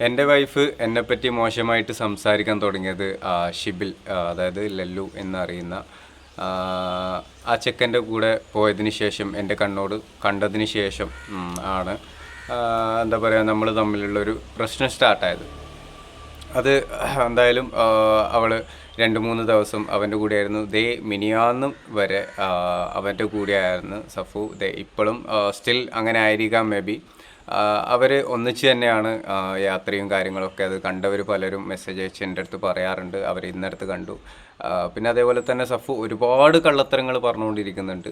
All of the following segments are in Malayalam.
എൻ്റെ വൈഫ് എന്നെപ്പറ്റി മോശമായിട്ട് സംസാരിക്കാൻ തുടങ്ങിയത് ഷിബിൽ, അതായത് ലല്ലു എന്നറിയുന്ന ആ, ആ ചെക്കൻ്റെ കൂടെ പോയതിന് ശേഷം എൻ്റെ കണ്ണോട് കണ്ടതിന് ശേഷം ആണ് എന്താ പറയുക നമ്മൾ തമ്മിലുള്ളൊരു പ്രശ്നം സ്റ്റാർട്ടായത്. അത് എന്തായാലും അവൾ 2-3 ദിവസം അവൻ്റെ കൂടെയായിരുന്നു. മിനിയാന്നും വരെ അവൻ്റെ കൂടെയായിരുന്നു സഫു. ഇപ്പോഴും സ്റ്റിൽ അങ്ങനെ ആയിരിക്കാം മേ ബി. അവർ ഒന്നിച്ച് തന്നെയാണ് യാത്രയും കാര്യങ്ങളൊക്കെ. അത് കണ്ടവർ പലരും മെസ്സേജ് അയച്ച് എൻ്റെ അടുത്ത് പറയാറുണ്ട് അവർ ഇന്നടുത്ത് കണ്ടു. പിന്നെ അതേപോലെ തന്നെ സഫു ഒരുപാട് കള്ളത്തരങ്ങൾ പറഞ്ഞുകൊണ്ടിരിക്കുന്നുണ്ട്.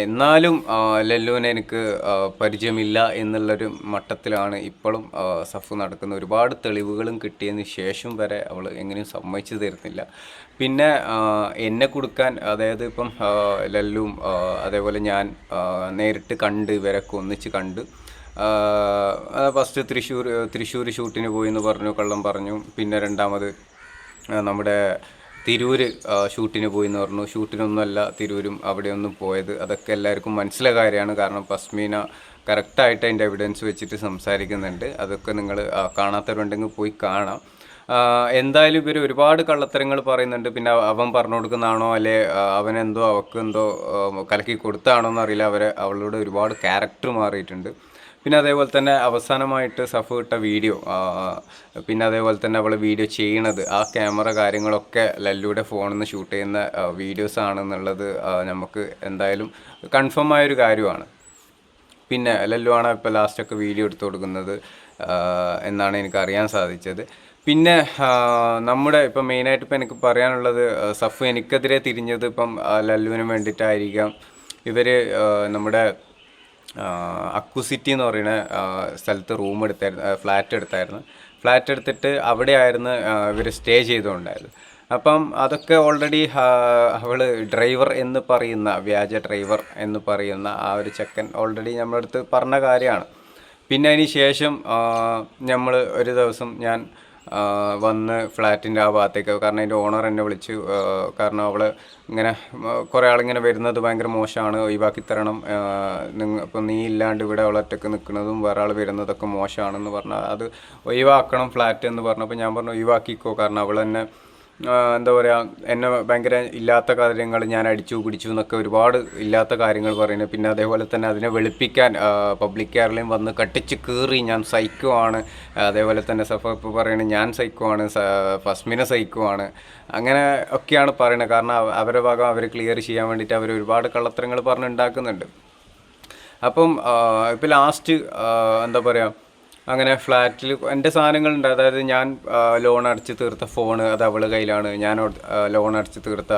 എന്നാലും ലല്ലുവിനെ എനിക്ക് പരിചയമില്ല എന്നുള്ളൊരു മട്ടത്തിലാണ് ഇപ്പോഴും സഫു നടക്കുന്നത്. ഒരുപാട് തെളിവുകളും കിട്ടിയതിന് ശേഷം വരെ അവൾ എങ്ങനെയും സമ്മതിച്ചു തരുന്നില്ല. പിന്നെ എന്നെ കൊടുക്കാൻ, അതായത് ഇപ്പം ലല്ലുവും അതേപോലെ ഞാൻ നേരിട്ട് കണ്ട് ഇവരൊക്കെ ഒന്നിച്ച് കണ്ട്. ഫസ്റ്റ് തൃശ്ശൂർ ഷൂട്ടിന് പോയി എന്ന് പറഞ്ഞു, കള്ളം പറഞ്ഞു. പിന്നെ രണ്ടാമത് നമ്മുടെ തിരൂർ ഷൂട്ടിന് പോയി എന്ന് പറഞ്ഞു. ഷൂട്ടിനൊന്നുമല്ല തിരൂരും അവിടെയൊന്നും പോയത്. അതൊക്കെ എല്ലാവർക്കും മനസ്സിലായ കാര്യമാണ്. കാരണം പസ്മീന കറക്റ്റായിട്ട് അതിൻ്റെ എവിഡൻസ് വെച്ചിട്ട് സംസാരിക്കുന്നുണ്ട്. അതൊക്കെ നിങ്ങൾ കാണാത്തവരുണ്ടെങ്കിൽ പോയി കാണാം. എന്തായാലും ഇവർ ഒരുപാട് കള്ളത്തരങ്ങൾ പറയുന്നുണ്ട്. പിന്നെ അവൻ പറഞ്ഞു കൊടുക്കുന്നതാണോ അല്ലെ അവനെന്തോ അവൾക്കെന്തോ കലക്കി കൊടുത്താണോ എന്നറിയില്ല. അവളോട് ഒരുപാട് ക്യാരക്ടർ മാറിയിട്ടുണ്ട്. പിന്നെ അതേപോലെ തന്നെ അവസാനമായിട്ട് സഫു ഇട്ട വീഡിയോ, പിന്നെ അതേപോലെ തന്നെ അവൾ വീഡിയോ ചെയ്യണത്, ആ ക്യാമറ കാര്യങ്ങളൊക്കെ ലല്ലുയുടെ ഫോണിൽ നിന്ന് ഷൂട്ട് ചെയ്യുന്ന വീഡിയോസ് ആണെന്നുള്ളത് നമുക്ക് എന്തായാലും കൺഫേം ആയൊരു കാര്യമാണ്. പിന്നെ ലല്ലു ആണ് ഇപ്പോൾ ലാസ്റ്റൊക്കെ വീഡിയോ എടുത്തു കൊടുക്കുന്നത് എന്നാണ് എനിക്ക് അറിയാൻ സാധിച്ചത്. പിന്നെ നമ്മുടെ ഇപ്പം മെയിനായിട്ട് ഇപ്പം എനിക്ക് പറയാനുള്ളത്, സഫു എനിക്കെതിരെ തിരിഞ്ഞത് ഇപ്പം ലല്ലുവിന് വേണ്ടിയിട്ടായിരിക്കാം. ഇവർ നമ്മുടെ അക്കുസിറ്റി എന്ന് പറയുന്ന സ്ഥലത്ത് റൂം എടുത്തായിരുന്നു, ഫ്ലാറ്റ് എടുത്തിട്ട് അവിടെയായിരുന്നു ഇവർ സ്റ്റേ ചെയ്തുകൊണ്ടായത്. അപ്പം അതൊക്കെ ഓൾറെഡി അവൾ ഡ്രൈവർ എന്ന് പറയുന്ന, വ്യാജ ഡ്രൈവർ എന്ന് പറയുന്ന ആ ഒരു ചെക്കൻ ഓൾറെഡി നമ്മുടെ അടുത്ത് പറഞ്ഞ കാര്യമാണ്. പിന്നെ അതിന് ശേഷം നമ്മൾ ഒരു ദിവസം ഞാൻ വന്ന് ഫ്ലാറ്റിൻ്റെ ആ ഭാഗത്തേക്ക്, കാരണം അതിൻ്റെ ഓണർ എന്നെ വിളിച്ചു. കാരണം അവൾ ഇങ്ങനെ കുറേ ആളിങ്ങനെ വരുന്നത് ഭയങ്കര മോശമാണ്, ഒഴിവാക്കി തരണം, ഇപ്പം നീ ഇല്ലാണ്ട് ഇവിടെ അവൾ ഒറ്റയ്ക്ക് നിൽക്കുന്നതും വേറെ ആൾ വരുന്നതൊക്കെ മോശമാണെന്ന് പറഞ്ഞാൽ അത് ഒഴിവാക്കണം ഫ്ലാറ്റ് എന്ന് പറഞ്ഞപ്പോൾ ഞാൻ പറഞ്ഞു ഒഴിവാക്കിക്കോ. കാരണം അവൾ എന്നെ എന്താ പറയുക, എന്നെ ഭയങ്കര ഇല്ലാത്ത കാര്യങ്ങൾ, ഞാൻ അടിച്ചു പിടിച്ചു എന്നൊക്കെ ഒരുപാട് ഇല്ലാത്ത കാര്യങ്ങൾ പറയുന്നത്. പിന്നെ അതേപോലെ തന്നെ അതിനെ വെളുപ്പിക്കാൻ പബ്ലിക്കാരിലെയും വന്ന് കട്ടിച്ച് കീറി ഞാൻ സൈക്കോ ആണ്, അതേപോലെ തന്നെ സഫ ഇപ്പോൾ പറയുന്നത് ഞാൻ സൈക്കോ ആണ്, ഫസ്മിനെ സൈക്കോ ആണ്, അങ്ങനെ ഒക്കെയാണ് പറയുന്നത്. കാരണം അവരുടെ ഭാഗം അവർ ക്ലിയർ ചെയ്യാൻ വേണ്ടിയിട്ട് അവർ ഒരുപാട് കള്ളത്തരങ്ങൾ പറഞ്ഞുണ്ടാക്കുന്നുണ്ട്. അപ്പം ഇപ്പോൾ ലാസ്റ്റ് എന്താ പറയുക, അങ്ങനെ ഫ്ലാറ്റിൽ എൻ്റെ സാധനങ്ങളുണ്ട്. അതായത് ഞാൻ ലോൺ അടച്ച് തീർത്ത ഫോണ് അത് അവളുടെ കയ്യിലാണ്. ഞാൻ ലോൺ അടച്ച് തീർത്ത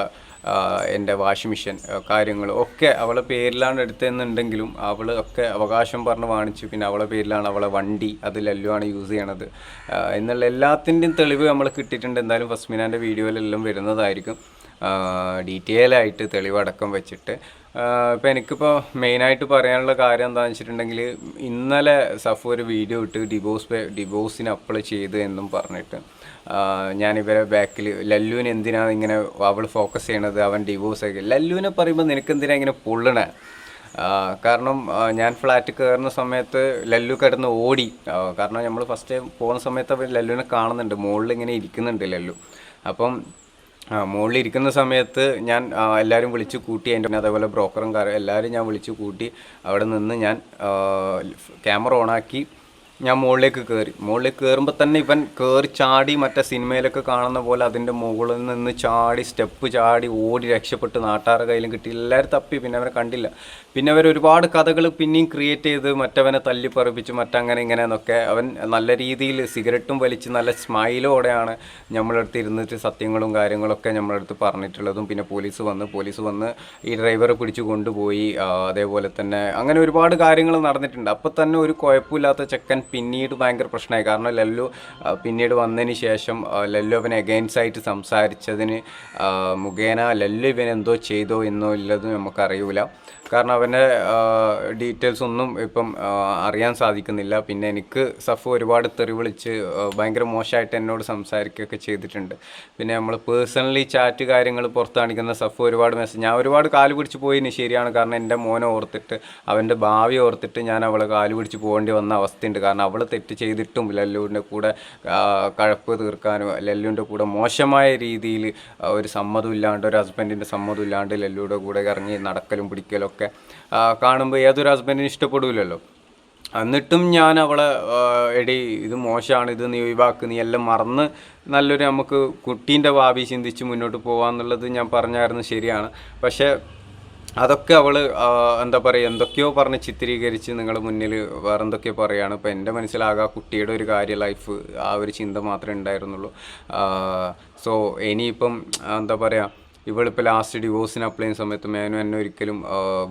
എൻ്റെ വാഷിംഗ് മെഷീൻ കാര്യങ്ങളും ഒക്കെ അവളുടെ പേരിലാണ് എടുത്തതെന്നുണ്ടെങ്കിലും അവൾ ഒക്കെ അവകാശം പറഞ്ഞ് വാങ്ങിച്ചു. പിന്നെ അവളുടെ പേരിലാണ് അവളെ വണ്ടി, അത് ലല്ലുവാണ് യൂസ് ചെയ്യണത് എന്നുള്ള എല്ലാത്തിൻ്റെയും തെളിവ് നമ്മൾ കിട്ടിയിട്ടുണ്ട്. എന്തായാലും ഫസ്മിനാൻ്റെ വീഡിയോയിലെല്ലാം വരുന്നതായിരിക്കും, ഡീറ്റെയിൽ ആയിട്ട് തെളിവടക്കം വെച്ചിട്ട്. ഇപ്പോൾ എനിക്കിപ്പോൾ മെയിനായിട്ട് പറയാനുള്ള കാര്യം എന്താണെന്ന് വെച്ചിട്ടുണ്ടെങ്കിൽ, ഇന്നലെ സഫു ഒരു വീഡിയോ ഇട്ട് ഡിവോഴ്സിന് അപ്ലൈ ചെയ്ത് എന്നും പറഞ്ഞിട്ട് ഞാൻ ഇവരെ ബാക്കിൽ ലല്ലുവിന് എന്തിനാണ് ഇങ്ങനെ അവൾ ഫോക്കസ് ചെയ്യണത്, അവൻ ഡിവോഴ്സ് ആക്കി. ലല്ലുവിനെ പറയുമ്പോൾ നിനക്കെന്തിനാണ് ഇങ്ങനെ പൊള്ളണേ? കാരണം ഞാൻ ഫ്ലാറ്റ് കയറുന്ന സമയത്ത് ലല്ലു കിടന്ന് ഓടി. കാരണം നമ്മൾ ഫസ്റ്റ് ടൈം പോകുന്ന സമയത്ത് അവർ ലല്ലുവിനെ കാണുന്നുണ്ട്, മുകളിൽ ഇങ്ങനെ ഇരിക്കുന്നുണ്ട് ലല്ലു. അപ്പം മുകളിൽ ഇരിക്കുന്ന സമയത്ത് ഞാൻ എല്ലാവരും വിളിച്ചു കൂട്ടി, അതിൻ്റെ അതേപോലെ ബ്രോക്കറും എല്ലാവരും ഞാൻ വിളിച്ചു കൂട്ടി. അവിടെ നിന്ന് ഞാൻ ക്യാമറ ഓണാക്കി ഞാൻ മുകളിലേക്ക് കയറുമ്പോൾ തന്നെ ഇവൻ കയറി ചാടി, മറ്റേ സിനിമയിലൊക്കെ കാണുന്ന പോലെ അതിൻ്റെ മുകളിൽ നിന്ന് ചാടി, സ്റ്റെപ്പ് ചാടി ഓടി രക്ഷപ്പെട്ട് നാട്ടാരുടെ കയ്യിലും കിട്ടി. എല്ലാവരും തപ്പി, പിന്നെ അവനെ കണ്ടില്ല. പിന്നെ അവർ ഒരുപാട് കഥകൾ പിന്നെയും ക്രിയേറ്റ് ചെയ്ത് മറ്റവനെ തല്ലിപ്പറപ്പിച്ച് മറ്റങ്ങനെ ഇങ്ങനെ എന്നൊക്കെ. അവൻ നല്ല രീതിയിൽ സിഗരറ്റും വലിച്ച് നല്ല സ്മൈലോടെയാണ് നമ്മളടുത്ത് ഇരുന്നിട്ട് സത്യങ്ങളും കാര്യങ്ങളൊക്കെ നമ്മളടുത്ത് പറഞ്ഞിട്ടുള്ളതും. പിന്നെ പോലീസ് വന്ന് ഈ ഡ്രൈവറെ പിടിച്ചു കൊണ്ടുപോയി. അതേപോലെ തന്നെ അങ്ങനെ ഒരുപാട് കാര്യങ്ങൾ നടന്നിട്ടുണ്ട്. അപ്പോൾ തന്നെ ഒരു കുഴപ്പമില്ലാത്ത ചെക്കൻ പിന്നീട് ഭയങ്കര പ്രശ്നമായി. കാരണം ലല്ലു പിന്നീട് വന്നതിന് ശേഷം ലല്ലു അവനെ അഗെയിൻസ്റ്റ് ആയിട്ട് സംസാരിച്ചതിന് മുഖേന ലല്ലു ഇവനെന്തോ ചെയ്തോ എന്നോ ഇല്ലതും നമുക്കറിയില്ല. കാരണം അവൻ്റെ ഡീറ്റെയിൽസ് ഒന്നും ഇപ്പം അറിയാൻ സാധിക്കുന്നില്ല. പിന്നെ എനിക്ക് സഫു ഒരുപാട് തെറി വിളിച്ച് ഭയങ്കര മോശമായിട്ട് എന്നോട് സംസാരിക്കുകയൊക്കെ ചെയ്തിട്ടുണ്ട്. പിന്നെ നമ്മൾ പേഴ്സണലി ചാറ്റ് കാര്യങ്ങൾ പുറത്ത് കാണിക്കുന്ന സഫു ഒരുപാട് മെസ്സേജ്, ഞാൻ ഒരുപാട് കാല് പിടിച്ച് പോയിന്, ശരിയാണ്. കാരണം എൻ്റെ മോനെ ഓർത്തിട്ട്, അവൻ്റെ ഭാവി ഓർത്തിട്ട് ഞാൻ അവളെ കാല് പിടിച്ച് പോകേണ്ടി വന്ന അവസ്ഥയുണ്ട്. കാരണം കാരണം അവൾ തെറ്റ് ചെയ്തിട്ടും ലല്ലുവിൻ്റെ കൂടെ കഴപ്പ് തീർക്കാനോ ലല്ലുവിൻ്റെ കൂടെ മോശമായ രീതിയിൽ ഒരു സമ്മതം ഇല്ലാണ്ട്, ഒരു ഹസ്ബൻഡിൻ്റെ സമ്മതം ഇല്ലാണ്ട് ലല്ലുവിൻ്റെ കൂടെ ഇറങ്ങി നടക്കലും പിടിക്കലും ഒക്കെ കാണുമ്പോൾ ഏതൊരു ഹസ്ബൻഡിനും ഇഷ്ടപ്പെടില്ലല്ലോ. എന്നിട്ടും ഞാൻ അവളെ എടി ഇത് മോശമാണ്, ഇത് നീ ഒഴിവാക്ക്, നീ എല്ലാം മറന്ന് നല്ലൊരു നമുക്ക് കുട്ടീൻ്റെ ഭാവി ചിന്തിച്ച് മുന്നോട്ട് പോകാമെന്നുള്ളത് ഞാൻ പറഞ്ഞായിരുന്നു, ശരിയാണ്. പക്ഷേ അതൊക്കെ അവൾ എന്താ പറയുക, എന്തൊക്കെയോ പറഞ്ഞ് ചിത്രീകരിച്ച് നിങ്ങളുടെ മുന്നിൽ വേറെ എന്തൊക്കെയോ പറയുകയാണ്. ഇപ്പോൾ എൻ്റെ മനസ്സിലാകെ കുട്ടിയുടെ ഒരു കാര്യം, ലൈഫ്, ആ ഒരു ചിന്ത മാത്രമേ ഉണ്ടായിരുന്നുള്ളൂ. സോ ഇനിയിപ്പം എന്താ പറയുക, ഇവളിപ്പോൾ ലാസ്റ്റ് ഡിവോഴ്സിന് അപ്ലൈ ചെയ്യുന്ന സമയത്ത് മേനു എന്നെ ഒരിക്കലും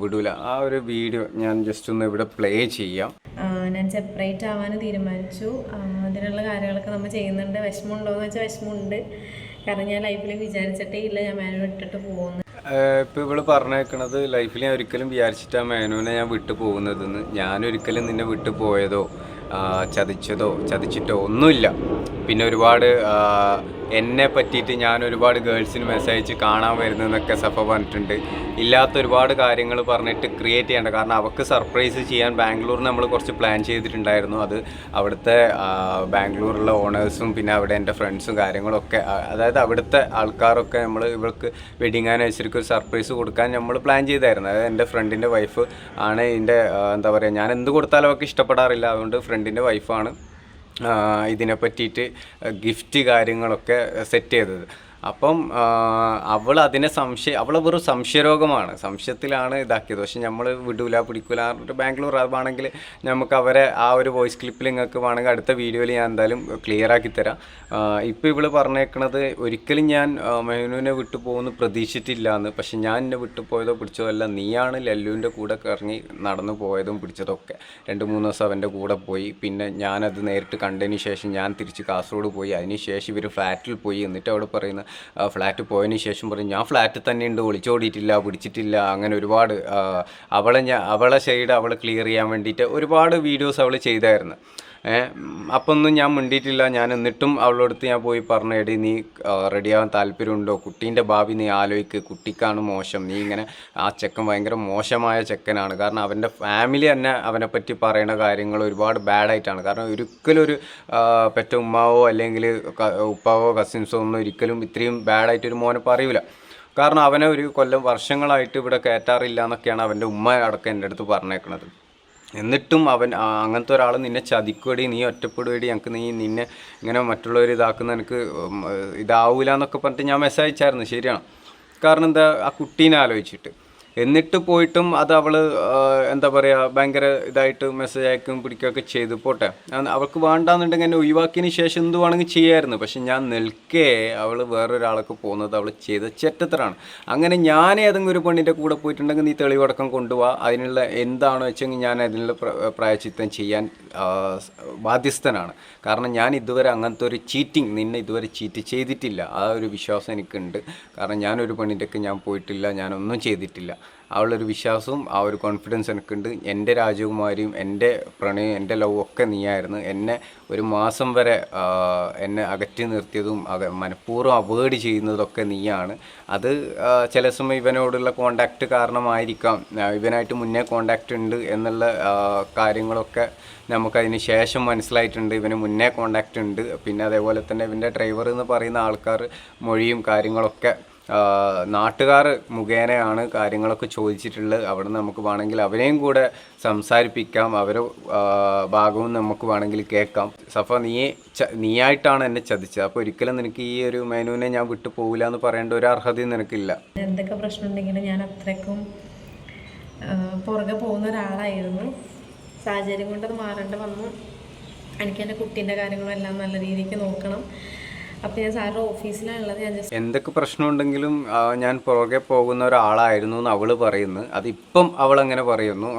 വിടൂല. ആ ഒരു വീഡിയോ ഞാൻ ജസ്റ്റ് ഒന്ന് ഇവിടെ പ്ലേ ചെയ്യാം. ഞാൻ സെപ്പറേറ്റ് ആവാൻ തീരുമാനിച്ചു. അതിനുള്ള കാര്യങ്ങളൊക്കെ നമ്മൾ ചെയ്യുന്നുണ്ട്. വിഷമമുണ്ടോ എന്ന് വെച്ചാൽ വിഷമമുണ്ട്. കാരണം ഞാൻ ലൈഫിൽ വിചാരിച്ചിട്ടേ ഇല്ല ഞാൻ മേനു വിട്ടിട്ട് പോകുന്നു. ഇപ്പോൾ ഇവള് പറഞ്ഞേക്കണത് ലൈഫിൽ ഞാൻ ഒരിക്കലും വിചാരിച്ചിട്ടാണ് മേനുവിനെ ഞാൻ വിട്ടു പോകുന്നതെന്ന്. ഞാനൊരിക്കലും നിന്നെ വിട്ടു പോയതോ ചതിച്ചിട്ടോ ഒന്നുമില്ല. പിന്നെ ഒരുപാട് എന്നെ പറ്റിയിട്ട് ഞാൻ ഒരുപാട് ഗേൾസിന് മെസ്സേജ് കാണാൻ വരുന്നതെന്നൊക്കെ സഫ പറഞ്ഞിട്ടുണ്ട്. ഇല്ലാത്ത ഒരുപാട് കാര്യങ്ങൾ പറഞ്ഞിട്ട് ക്രിയേറ്റ് ചെയ്യേണ്ട. കാരണം അവൾക്ക് സർപ്രൈസ് ചെയ്യാൻ ബാംഗ്ലൂരിൽ നമ്മൾ കുറച്ച് പ്ലാൻ ചെയ്തിട്ടുണ്ടായിരുന്നു. അത് അവിടുത്തെ ബാംഗ്ലൂരിലുള്ള ഓണേഴ്സും പിന്നെ അവിടെ എൻ്റെ ഫ്രണ്ട്സും കാര്യങ്ങളൊക്കെ, അതായത് അവിടുത്തെ ആൾക്കാരൊക്കെ നമ്മൾ ഇവൾക്ക് വെഡിങ് ആനിവേഴ്സറിക്ക് ഒരു സർപ്രൈസ് കൊടുക്കാൻ നമ്മൾ പ്ലാൻ ചെയ്തായിരുന്നു. അതായത് എൻ്റെ ഫ്രണ്ടിൻ്റെ വൈഫ് ആണ് ഇതിൻ്റെ എന്താ പറയുക, ഞാൻ എന്ത് കൊടുത്താലും അവൾക്ക് ഇഷ്ടപ്പെടാറില്ല. അതുകൊണ്ട് ഫ്രണ്ടിൻ്റെ വൈഫാണ് ഇതിനെ പറ്റിയിട്ട് ഗിഫ്റ്റ് കാര്യങ്ങളൊക്കെ സെറ്റ് ചെയ്തത്. അപ്പം അവൾ അതിനെ അവളെ വെറും സംശയരോഗമാണ്, സംശയത്തിലാണ് ഇതാക്കിയത്. പക്ഷെ നമ്മൾ വിടൂല പിടിക്കൂല പറഞ്ഞിട്ട് ബാംഗ്ലൂർ ആണെങ്കിൽ നമുക്ക് അവരെ ആ ഒരു വോയിസ് ക്ലിപ്പിൽ നിങ്ങൾക്ക് വേണമെങ്കിൽ അടുത്ത വീഡിയോയിൽ ഞാൻ എന്തായാലും ക്ലിയർ ആക്കി തരാം. ഇപ്പോൾ ഇവൾ പറഞ്ഞേക്കണത് ഒരിക്കലും ഞാൻ മേനുവിനെ വിട്ടു പോകുന്നു പ്രതീക്ഷിച്ചിട്ടില്ല എന്ന്. പക്ഷെ ഞാൻ എന്നെ വിട്ടു പോയതോ പിടിച്ചതോ അല്ല, നീയാണ് ലല്ലുവിൻ്റെ കൂടെ ഇറങ്ങി നടന്നു പോയതും പിടിച്ചതൊക്കെ. 2-3 ദിവസം അവൻ്റെ കൂടെ പോയി. പിന്നെ ഞാനത് നേരിട്ട് കണ്ടതിന് ശേഷം ഞാൻ തിരിച്ച് കാസർഗോഡ് പോയി. അതിന് ശേഷം ഇവർ ഫ്ലാറ്റിൽ പോയി. എന്നിട്ട് അവിടെ പറയുന്ന ഫ്ലാറ്റ് പോയതിന് ശേഷം പറയും ഞാൻ ഫ്ലാറ്റിൽ തന്നെ ഉണ്ട്, ഒളിച്ചോടിയിട്ടില്ല, പിടിച്ചിട്ടില്ല. അങ്ങനെ ഒരുപാട് അവളെ സൈഡ് അവൾ ക്ലിയർ ചെയ്യാൻ വേണ്ടിയിട്ട് ഒരുപാട് വീഡിയോസ് അവൾ ചെയ്തായിരുന്നു. അപ്പം ഒന്നും ഞാൻ മിണ്ടിയിട്ടില്ല. ഞാൻ എന്നിട്ടും അവളോടത്ത് ഞാൻ പോയി പറഞ്ഞു, എടി നീ റെഡിയാവാൻ താല്പര്യമുണ്ടോ, കുട്ടീൻ്റെ ഭാവി നീ ആലോചിക്ക്, കുട്ടിക്കാണ് മോശം, നീ ഇങ്ങനെ ആ ചെക്കൻ ഭയങ്കര മോശമായ ചെക്കനാണ്. കാരണം അവൻ്റെ ഫാമിലി തന്നെ അവനെപ്പറ്റി പറയുന്ന കാര്യങ്ങൾ ഒരുപാട് ബാഡായിട്ടാണ്. കാരണം ഒരിക്കലും ഒരു പെറ്റ ഉമ്മാവോ അല്ലെങ്കിൽ ഉപ്പാവോ കസിൻസോ ഒന്നും ഒരിക്കലും ഇത്രയും ബാഡായിട്ടൊരു മോനെ പറയൂല. കാരണം അവനെ ഒരു വർഷങ്ങളായിട്ട് ഇവിടെ കയറ്റാറില്ല എന്നൊക്കെയാണ് അവൻ്റെ ഉമ്മ അടക്കം എൻ്റെ അടുത്ത് പറഞ്ഞേക്കണത്. എന്നിട്ടും അവൻ അങ്ങനത്തെ ഒരാൾ നിന്നെ ചതിക്കുവടി, നീ ഒറ്റപ്പെടുവടി, ഞങ്ങൾക്ക് നിന്നെ ഇങ്ങനെ മറ്റുള്ളവർ ഇതാക്കുന്ന എനിക്ക് ഇതാവൂല എന്നൊക്കെ പറഞ്ഞിട്ട് ഞാൻ മെസ്സേജ് അയച്ചായിരുന്നു. ശരിയാണ്. കാരണം എന്താ, ആ കുട്ടീനെ ആലോചിച്ചിട്ട്. എന്നിട്ട് പോയിട്ടും അത് അവൾ എന്താ പറയുക ഭയങ്കര ഇതായിട്ട് മെസ്സേജ് അയക്കും പിടിക്കുകയൊക്കെ ചെയ്തു. പോട്ടെ, അവൾക്ക് വേണ്ടാന്നുണ്ടെങ്കിൽ എന്നെ ഒഴിവാക്കിയതിന് ശേഷം എന്ത് വേണമെങ്കിൽ ചെയ്യായിരുന്നു. പക്ഷെ ഞാൻ നിൽക്കേ അവൾ വേറൊരാൾക്ക് പോകുന്നത് അവൾ ചെയ്ത ചെറ്റത്തരാണ്. അങ്ങനെ ഞാൻ ഏതെങ്കിലും ഒരു പെണ്ണിൻ്റെ കൂടെ പോയിട്ടുണ്ടെങ്കിൽ നീ തെളിവടക്കം കൊണ്ടുപോവാ, അതിനുള്ള എന്താണോ വെച്ചെങ്കിൽ ഞാൻ അതിനുള്ള പ്രായച്ചിത്തം ചെയ്യാൻ ബാധ്യസ്ഥനാണ്. കാരണം ഞാൻ ഇതുവരെ അങ്ങനത്തെ ഒരു നിന്നെ ഇതുവരെ ചീറ്റ് ചെയ്തിട്ടില്ല. ആ ഒരു വിശ്വാസം എനിക്കുണ്ട്. കാരണം ഞാനൊരു പെണ്ണിൻ്റെയൊക്കെ ഞാൻ പോയിട്ടില്ല, ഞാനൊന്നും ചെയ്തിട്ടില്ല. അവളൊരു വിശ്വാസവും ആ ഒരു കോൺഫിഡൻസ് എനിക്കുണ്ട്. എൻ്റെ രാജകുമാരിയും എൻ്റെ പ്രണയവും എൻ്റെ ലവും ഒക്കെ നീയായിരുന്നു. എന്നെ ഒരു മാസം വരെ എന്നെ അകറ്റി നിർത്തിയതും മനഃപൂർവ്വം അവോയ്ഡ് ചെയ്യുന്നതൊക്കെ നീയാണ്. അത് ചില സമയം ഇവനോടുള്ള കോണ്ടാക്റ്റ് കാരണമായിരിക്കാം, ഇവനായിട്ട് മുന്നേ കോണ്ടാക്റ്റ് ഉണ്ട് എന്നുള്ള കാര്യങ്ങളൊക്കെ നമുക്കതിന് ശേഷം മനസ്സിലായിട്ടുണ്ട്. ഇവന് മുന്നേ കോണ്ടാക്റ്റ് ഉണ്ട്. പിന്നെ അതേപോലെ തന്നെ ഇവൻ്റെ ഡ്രൈവർ എന്ന് പറയുന്ന ആൾക്കാർ മൊഴിയും കാര്യങ്ങളൊക്കെ നാട്ടുകാർ മുഖേനയാണ് കാര്യങ്ങളൊക്കെ ചോദിച്ചിട്ടുള്ളത്. അവിടെ നിന്ന് നമുക്ക് വേണമെങ്കിൽ അവരെയും കൂടെ സംസാരിപ്പിക്കാം, അവരെ ഭാഗവും നമുക്ക് വേണമെങ്കിൽ കേൾക്കാം. സഫ നീയായിട്ടാണ് എന്നെ ചതിച്ചത്. അപ്പോൾ ഒരിക്കലും നിനക്ക് ഈ ഒരു മേനുവിനെ ഞാൻ വിട്ടു പോകില്ല എന്ന് പറയേണ്ട ഒരു അർഹതയും നിനക്കില്ല. എന്തൊക്കെ പ്രശ്നം ഉണ്ടെങ്കിലും ഞാൻ അത്രയ്ക്കും പുറകെ പോകുന്ന ഒരാളായിരുന്നു. സാഹചര്യം കൊണ്ടത് മാറേണ്ടി വന്നു. എനിക്ക് എൻ്റെ കുട്ടീൻ്റെ കാര്യങ്ങളെല്ലാം നല്ല രീതിക്ക് നോക്കണം. അപ്പോൾ ഞാൻ സാറിൻ്റെ ഓഫീസിലാണുള്ളത്. ഞാൻ എന്തൊക്കെ പ്രശ്നമുണ്ടെങ്കിലും ഞാൻ പുറകെ പോകുന്ന ഒരാളായിരുന്നു എന്ന് അവൾ പറയുന്നു. അതിപ്പം അവളങ്ങനെ പറയുന്നു.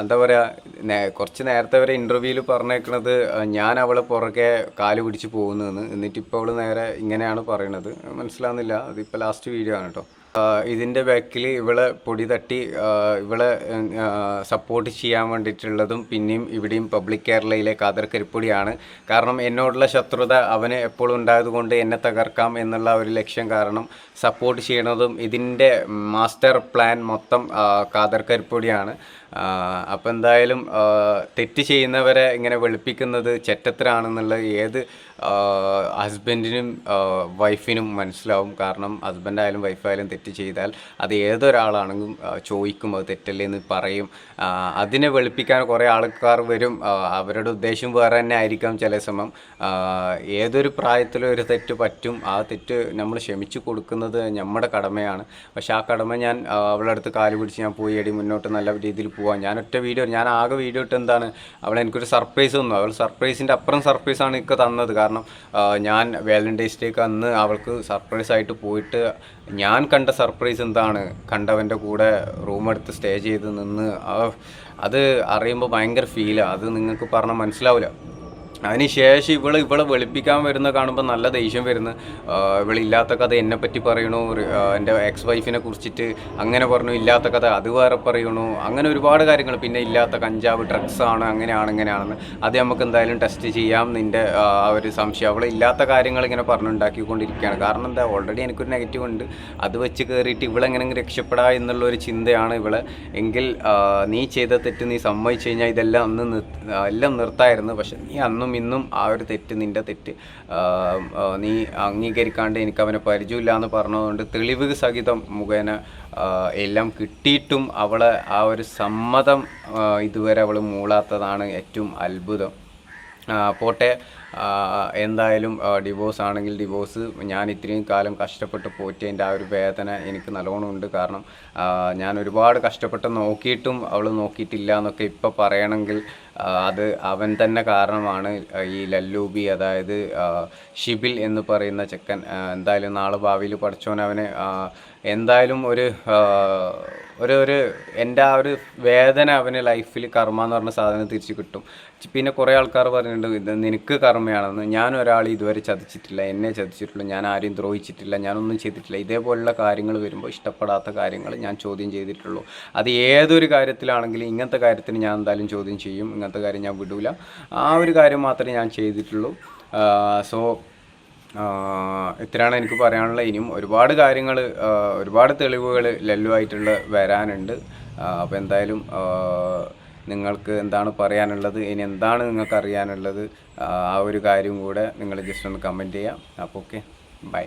എന്താ പറയുക, കുറച്ച് നേരത്തെ വരെ ഇൻ്റർവ്യൂവിൽ പറഞ്ഞേക്കണത് ഞാൻ അവളെ പുറകെ കാല് പിടിച്ച് പോകുന്നതെന്ന്. എന്നിട്ടിപ്പോൾ അവൾ നേരെ ഇങ്ങനെയാണ് പറയണത്. മനസ്സിലാവുന്നില്ല. അതിപ്പോൾ ലാസ്റ്റ് വീഡിയോ ആണ് കേട്ടോ. ഇതിൻ്റെ ബാക്കിൽ ഇവളെ പൊടി തട്ടി ഇവളെ സപ്പോർട്ട് ചെയ്യാൻ വേണ്ടിയിട്ടുള്ളതും പിന്നെയും ഇവിടെയും പബ്ലിക് കേരളയിലെ കാദർ കരിപ്പൊടിയാണ്. കാരണം എന്നോടുള്ള ശത്രുത അവന് എപ്പോഴും ഉണ്ടായതുകൊണ്ട് എന്നെ തകർക്കാം എന്നുള്ള ഒരു ലക്ഷ്യം കാരണം സപ്പോർട്ട് ചെയ്യണതും ഇതിൻ്റെ മാസ്റ്റർ പ്ലാൻ മൊത്തം കാദർ കരിപ്പൊടിയാണ്. അപ്പോൾ എന്തായാലും തെറ്റ് ചെയ്യുന്നവരെ ഇങ്ങനെ വെളുപ്പിക്കുന്നത് ചെറ്റത്തരാണെന്നുള്ളത് ഏത് ഹസ്ബൻഡിനും വൈഫിനും മനസ്സിലാവും. കാരണം ഹസ്ബൻഡായാലും വൈഫായാലും തെറ്റ് ചെയ്താൽ അത് ഏതൊരാളാണെങ്കിലും ചോദിക്കും, അത് തെറ്റല്ലേ എന്ന് പറയും. അതിനെ വെളുപ്പിക്കാൻ കുറേ ആൾക്കാർ വരും. അവരുടെ ഉദ്ദേശം വേറെ തന്നെ ആയിരിക്കാം ചില സമയം. ഏതൊരു പ്രായത്തിലും ഒരു തെറ്റ് പറ്റും. ആ തെറ്റ് നമ്മൾ ക്ഷമിച്ചു കൊടുക്കുന്നത് നമ്മുടെ കടമയാണ്. പക്ഷെ ആ കടമ ഞാൻ അവളുടെ അടുത്ത് കാല് പിടിച്ച് ഞാൻ പോയി എടി മുന്നോട്ട് നല്ല രീതിയിൽ പോവാം. ഞാൻ ആകെ വീഡിയോ ഇട്ട് എന്താണ്, അവൾ എനിക്കൊരു സർപ്രൈസ് തന്നു. അവൾ സർപ്രൈസിൻ്റെ അപ്പുറം സർപ്രൈസാണ് എനിക്ക് തന്നത്. കാരണം ഞാൻ വാലന്റൈൻസ് ഡേക്ക് അന്ന് അവൾക്ക് സർപ്രൈസ് ആയിട്ട് പോയിട്ട് ഞാൻ കണ്ട സർപ്രൈസ് എന്താണ്, കണ്ടവൻ്റെ കൂടെ റൂമെടുത്ത് സ്റ്റേ ചെയ്ത് നിന്ന് അത് അറിയുമ്പോൾ ഭയങ്കര ഫീലാണ്. അത് നിങ്ങൾക്ക് പറഞ്ഞാൽ മനസ്സിലാവില്ല. അതിന് ശേഷം ഇവളെ വെളുപ്പിക്കാൻ വരുന്ന കാണുമ്പോൾ നല്ല ദേഷ്യം വരുന്നു. ഇവളില്ലാത്ത കഥ എന്നെപ്പറ്റി പറയണു, എൻ്റെ എക്സ് വൈഫിനെ കുറിച്ചിട്ട് അങ്ങനെ പറഞ്ഞു, ഇല്ലാത്ത കഥ അത് വേറെ പറയണു, അങ്ങനെ ഒരുപാട് കാര്യങ്ങൾ. പിന്നെ ഇല്ലാത്ത കഞ്ചാവ് ഡ്രഗ്സാണ്, ഇങ്ങനെയാണെന്ന് അത് നമുക്ക് എന്തായാലും ടെസ്റ്റ് ചെയ്യാം. നിൻ്റെ ആ ഒരു സംശയം, അവളില്ലാത്ത കാര്യങ്ങൾ ഇങ്ങനെ പറഞ്ഞുണ്ടാക്കിക്കൊണ്ടിരിക്കുകയാണ്. കാരണം എന്താ, ഓൾറെഡി എനിക്കൊരു നെഗറ്റീവ് ഉണ്ട്. അത് വെച്ച് കയറിയിട്ട് ഇവളെങ്ങനെ രക്ഷപ്പെടാ എന്നുള്ളൊരു ചിന്തയാണ് ഇവളെ. എങ്കിൽ നീ ചെയ്ത തെറ്റ് നീ സമ്മതിച്ചു കഴിഞ്ഞാൽ ഇതെല്ലാം എല്ലാം നിർത്തായിരുന്നു. പക്ഷെ നീ അന്നും ഇന്നും ആ ഒരു തെറ്റ്, നിൻ്റെ തെറ്റ് നീ അംഗീകരിക്കാണ്ട് എനിക്ക് അവനെ പരിചയമില്ല എന്ന് പറഞ്ഞതുകൊണ്ട് തെളിവ് സഹിതം മുഖേന എല്ലാം കിട്ടിയിട്ടും അവളെ ആ ഒരു സമ്മതം ഇതുവരെ അവൾ മൂളാത്തതാണ് ഏറ്റവും അത്ഭുതം. പോട്ടെ, എന്തായാലും ഡിവോഴ്സ് ആണെങ്കിൽ ഡിവോഴ്സ്. ഞാൻ ഇത്രയും കാലം കഷ്ടപ്പെട്ട് പോറ്റിയതിൻ്റെ ആ ഒരു വേദന എനിക്ക് നല്ലോണം ഉണ്ട്. കാരണം ഞാൻ ഒരുപാട് കഷ്ടപ്പെട്ട് നോക്കിയിട്ടും അവൾ നോക്കിയിട്ടില്ല എന്നൊക്കെ ഇപ്പം പറയണമെങ്കിൽ അത് അവൻ തന്നെ കാരണമാണ്. ഈ ലല്ലൂബി, അതായത് ഷിബിൽ എന്ന് പറയുന്ന ചെക്കൻ എന്തായാലും നാളെ ഭാവിയിൽ പഠിച്ചോൻ അവന് എന്തായാലും ഒരു എൻ്റെ ആ ഒരു വേദന അവന് ലൈഫിൽ കർമ്മ എന്ന് പറഞ്ഞ സാധനം തിരിച്ച് കിട്ടും. പിന്നെ കുറേ ആൾക്കാർ പറഞ്ഞിട്ടുണ്ട് ഇത് നിനക്ക് കർമ്മയാണെന്ന്. ഞാൻ ഒരാൾ ഇതുവരെ ചതിച്ചിട്ടില്ല, എന്നെ ചതിച്ചിട്ടുള്ളൂ, ഞാൻ ആരെയും ദ്രോഹിച്ചിട്ടില്ല, ഞാനൊന്നും ചെയ്തിട്ടില്ല. ഇതേപോലുള്ള കാര്യങ്ങൾ വരുമ്പോൾ ഇഷ്ടപ്പെടാത്ത കാര്യങ്ങൾ ഞാൻ ചോദ്യം ചെയ്തിട്ടുള്ളൂ. അത് ഏതൊരു കാര്യത്തിലാണെങ്കിലും ഇങ്ങനത്തെ കാര്യത്തിന് ഞാൻ എന്തായാലും ചോദ്യം ചെയ്യും. ഇങ്ങനത്തെ കാര്യം ഞാൻ വിടൂല. ആ ഒരു കാര്യം മാത്രമേ ഞാൻ ചെയ്തിട്ടുള്ളൂ. സോ ഇത്രയാണ് എനിക്ക് പറയാനുള്ളത്. ഇനിയും ഒരുപാട് കാര്യങ്ങൾ, ഒരുപാട് തെളിവുകൾ ലല്ലുവായിട്ടുള്ള വരാനുണ്ട്. അപ്പോൾ എന്തായാലും നിങ്ങൾക്ക് എന്താണ് പറയാനുള്ളത്, ഇനി എന്താണ് നിങ്ങൾക്ക് അറിയാനുള്ളത്, ആ ഒരു കാര്യം കൂടെ നിങ്ങൾ ജസ്റ്റ് ഒന്ന് കമൻറ്റ് ചെയ്യാം. അപ്പോൾ ഓക്കെ, ബൈ.